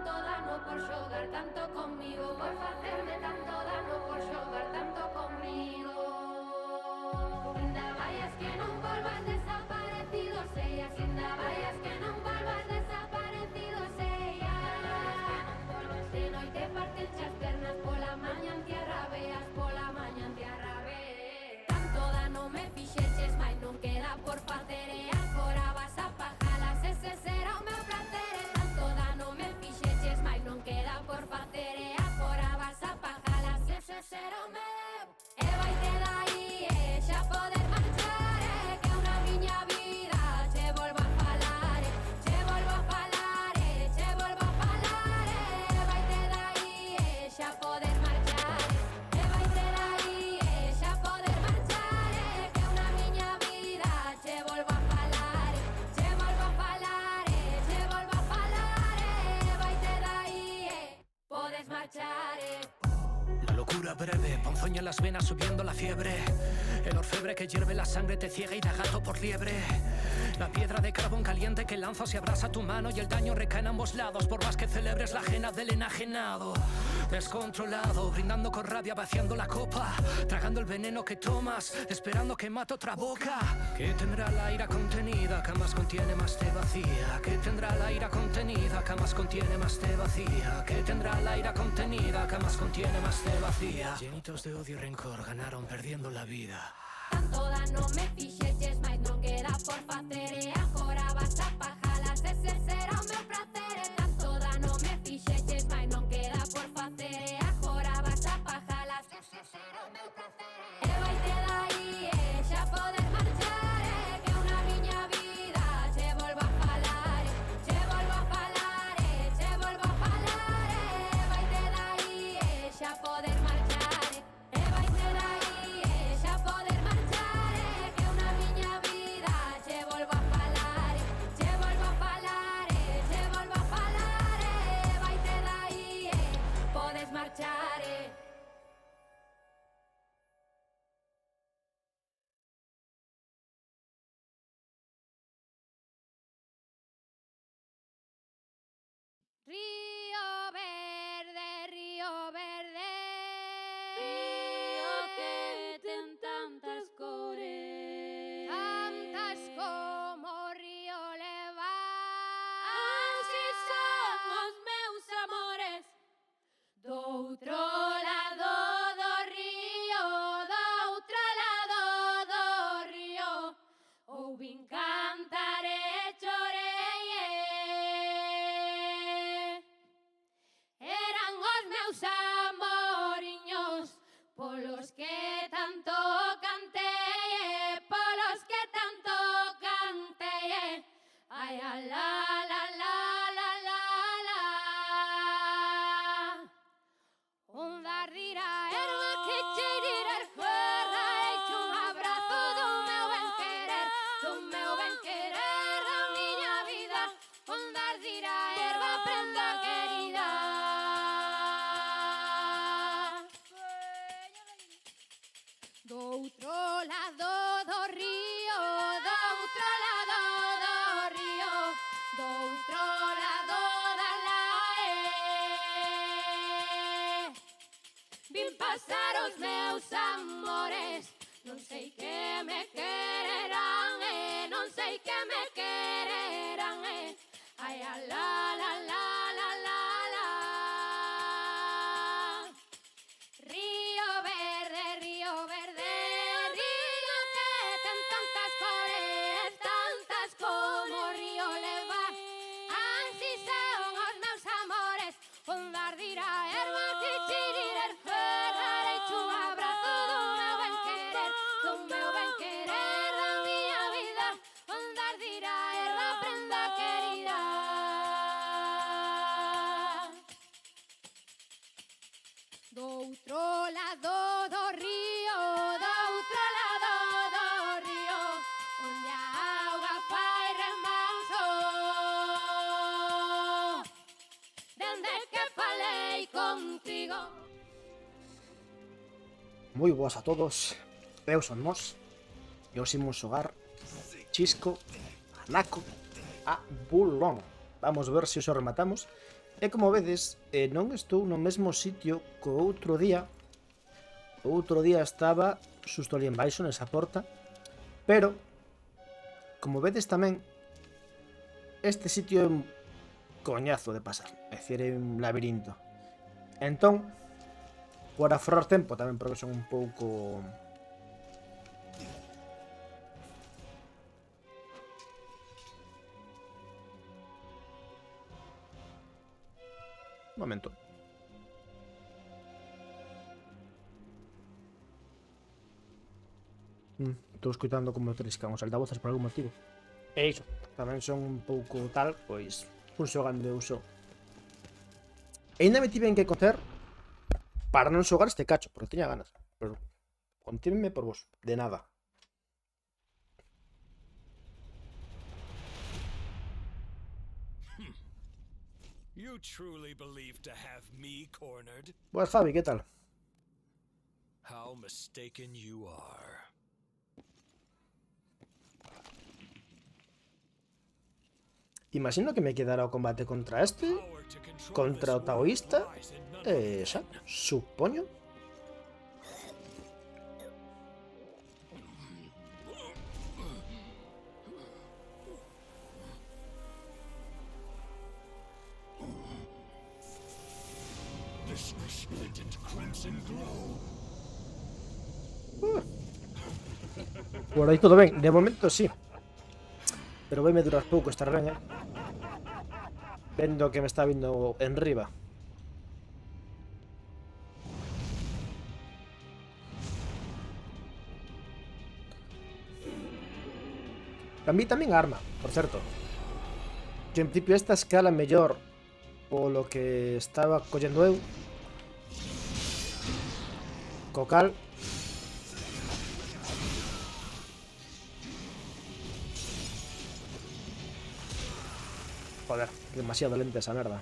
tanto dano por xogar tanto conmigo, por facerme tanto dano por xogar tanto conmigo. Ainda vaias que non volvas desaparecido, sellas, ainda vaias que non volvas desaparecido, sellas. De noite partenche as pernas, pola mañan te arrabeas, pola mañan te arrabeas. Tanto dano me fixeches, mais non queda por facer e agora vas a pajalas, ese será o meu placer. Tanto dano me fixeches, mais non queda por facer e agora vas a pajalas, ese será o meu. E vaite dai, xa podes marchar, que unha miña vida che volvo a falar, che volvo a falar, che volvo a falar. E vaite dai, xa podes marchar, e vaite dai, xa podes marchar, que unha miña vida che volvo a falar, che volvo a falar, che volvo a falar. E vaite dai, podes marchar. La locura breve, ponzoña en las venas subiendo la fiebre. El orfebre que hierve la sangre te ciega y da gato por liebre. La piedra de carbón caliente que lanzas y abrasa tu mano y el daño recae en ambos lados, por más que celebres la ajena del enajenado. Descontrolado, brindando con rabia, vaciando la copa, tragando el veneno que tomas, esperando que mate otra boca. Que tendrá la ira contenida, que más contiene más te vacía. Que tendrá la ira contenida, que más contiene más te vacía. Que tendrá la ira contenida, que más contiene más te vacía. Llenitos de odio y rencor, ganaron perdiendo la vida. Tanto dano me fixeches, mais non queda por facer e agora vas a pajalas, ese será o meu placer. Tanto dano me fixeches, mais non queda por facer e agora vas a pajalas, ese será o meu placer. E vaite dai, xa podes marchar, que unha miña vida che volvo a falar, che volvo a falar, che volvo a falar. E vaite dai, xa podes marchar, e vaite dai, xa podes marchar, que unha miña vida che volvo a falar, che volvo a falar, che volvo a falar. E vaite dai, podes marchar. Río verde, río verde, Río que ten tantas cores, tantas como o río leva. así son os meus amores, do outro lado do río, do outro lado do río, ouvin cantar e chorei. Eran os meus amoriños, polos que tanto cantei, polos que tanto cantei. Ai, a la, la, la, la, la, la. Onda rira erva que cheirar fuera, eche un abrazo do meu ben querer, da miña vida. Onda rira erva, prenda querida. Do outro lado do río, do outro lado do río, do outro lado da lae, vin pasar os meus amores, non sei que me quererán, non sei que me quererán. Ai, a la, la, la, la, la, la. Río verde, río verde, río que ten tantas cores, tantas como o río leva. Así son os meus amores, onda ardira erva que chirirer ferra, eche un abrazo do meu ben querer, da miña vida. Onda ardira erva, prenda querida. Do outro lado do río, do outro lado do río, onde a auga fai remanso, dende que falei contigo. Moi boas a todos, eu son Mos e os imos xogar Chisco, a Naco, a Bulón. Vamos ver se os rematamos E como vedes, non estou no mesmo sitio co outro día. O outro día estaba xusto ali embaixo nesa porta. Pero, como vedes tamén, este sitio é un coñazo de pasar. É dicir, é un labirinto. Entón, por aforrar tempo tamén, porque son un pouco... Un momento. Estou escutando como triscan os altavoces por algún motivo. E iso, tamén son un pouco tal, pois, un xogan de uso. E ainda me tiven que cocer para non xogar este cacho, porque tiña ganas. Pero contívenme por vos, de nada. You truly believe to have me cornered? Boas, Javi, que tal? How mistaken you are. Imagino que me quedará o combate contra este, contra o taoísta, e xa, supoño. This resplendent crimson glow. Por aí todo ben, de momento sí. Pero vai me durar pouco estar ben, Vendo que me está vindo en riba. Cambiei tamén a arma, por certo. Que en principio esta escala mellor polo que estaba collendo eu. Co cal joder, demasiado lenta esa merda.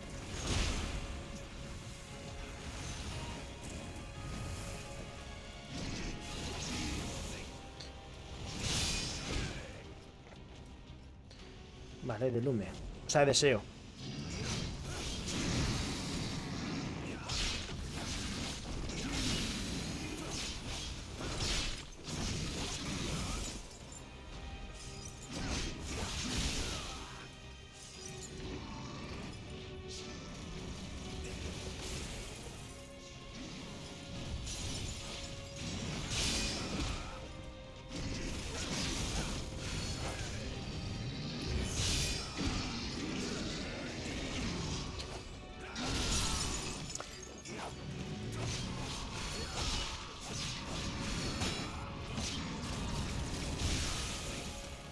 Vale, de lume. O sea, de deseo.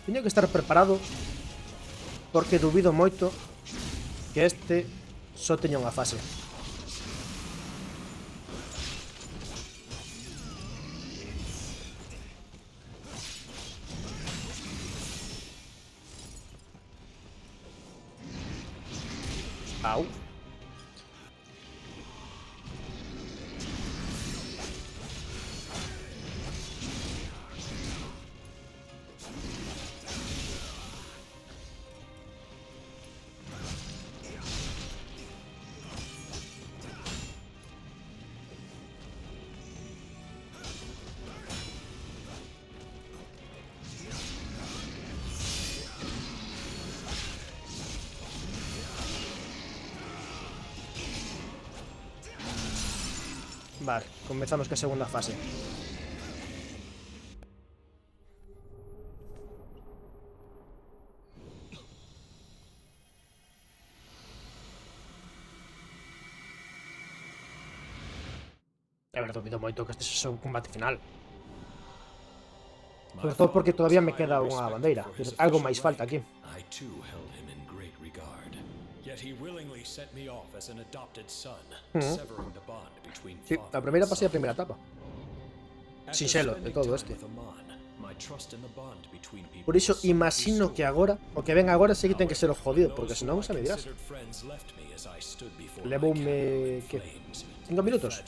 Teño que estar preparado porque dubido moito que este só teña unha fase. Au. Vale, comezamos ca segunda fase. A ver, dubido moito que este sexa un combate final. Sobre todo porque todavía me queda unha bandeira. Algo máis falta aquí. I too held him in great regard. Yet he willingly sent me off as an adopted son, severing the bond between Sí, a primeira pasei a primeira etapa. Sinxelo de todo este. Por iso imagino que agora, o que ven agora sí que ten que ser o jodido, porque senón xa me dirás. Levoume, que, 5 minutos?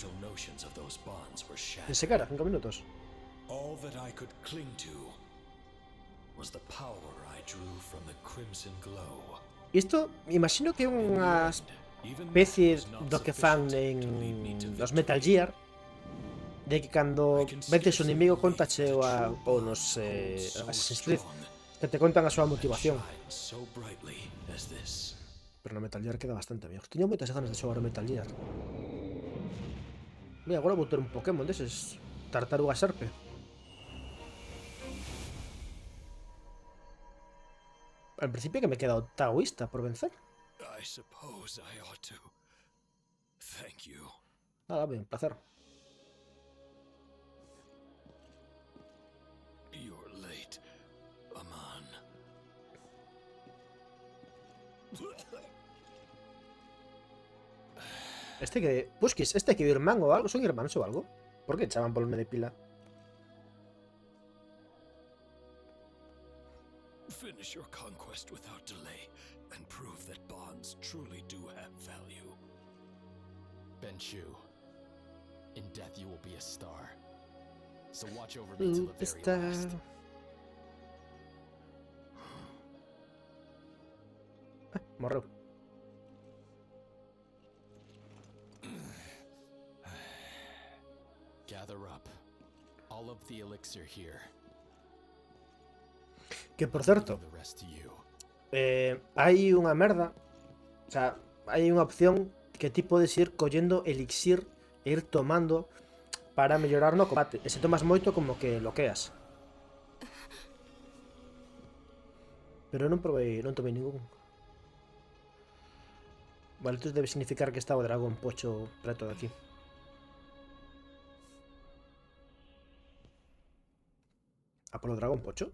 Ese cara, 5 minutos. All that I could cling to was the power I drew from the crimson glow. Isto, imagino que é especie do que fan en los Metal Gear, de que cando vences o inimigo contache ou nos Assassin's Creed, que te contan a súa motivación. Pero no Metal Gear queda bastante mellor. Teño moitas ganas de xogar o Metal Gear. Mira, agora vou ter un Pokémon deses. Tartaruga serpe. Al principio que me he quedado taoísta por vencer. I suppose I ought to. Thank you. Nada, bien, placer. You're late, Aman. Este que... Busquis, este que irmán ou algo. Son irmáns ou algo? Por que chaman polo de pila? Finish your conquest without delay and prove that bonds truly do have value. Benchu, in death you will be a star. So watch over me till the very Está... last. Morreu. Gather up. All of the elixir here. Que por certo, The rest to you. hai unha merda. O sea, hai unha opción que ti podes ir collendo elixir e ir tomando para mellorar no combate. E se tomas moito como que loqueas. Pero non probei, non tomei ningún. Vale, isto debe significar que está o dragón pocho preto de aquí. A polo dragón pocho?